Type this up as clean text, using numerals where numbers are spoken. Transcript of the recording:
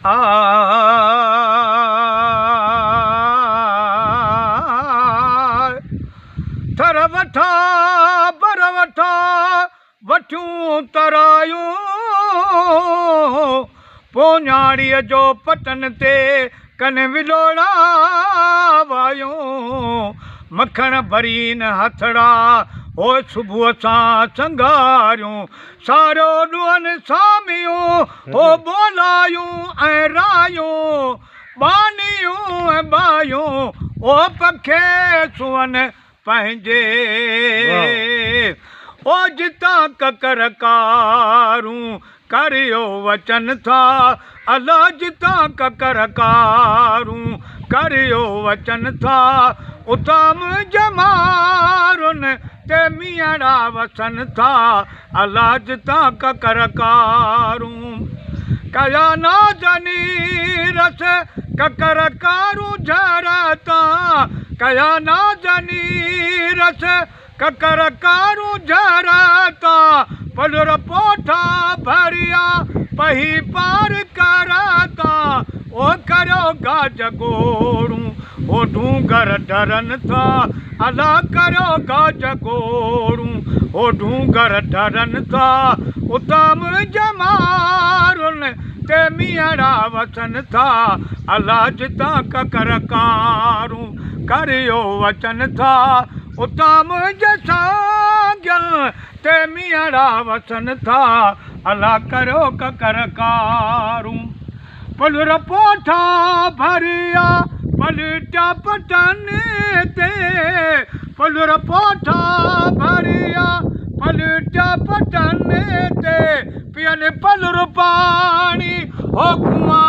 आ थर वठा बर वठा वठूं तरायूं पोइ जो पटन ते कन विलोड़ा वायूं मखण भरी न हथड़ा हो सुबुह सां संगारियूं सारो ॾुअनि सामियूं हो बोलायूं ऐं रायूं बानियूं ऐं बायूं ओ पखे सुअनि पंहिंजे ओ जितां ककर कारूं करियो वचन था अलाह जितां ककर कारूं करियो वचन था उतां जमारुनि ते मियड़ा वसन था अलाह जितां ककर कारूं कया नाजनी रस ककर कारूं झरता कया नाजनी रस ककर कारूं झरता पलर पोठा भरिया पही पार करता ओ करो गाज गोरूं ओ ढूंगर डरन था अला करो गाज गोरूं ओ ढूंगर डरन था उताम जमारुन ते मियड़ा वसन था अला जितां ककर कारूं करियो वचन था उताम जसांगल ते मियड़ा वसन था अला करो ककर कारूं पलर पोठा भरिया पलटा पटन ते पलर पोठा भरिया पलटा पटन ते पियन पलर पानी हो कुआं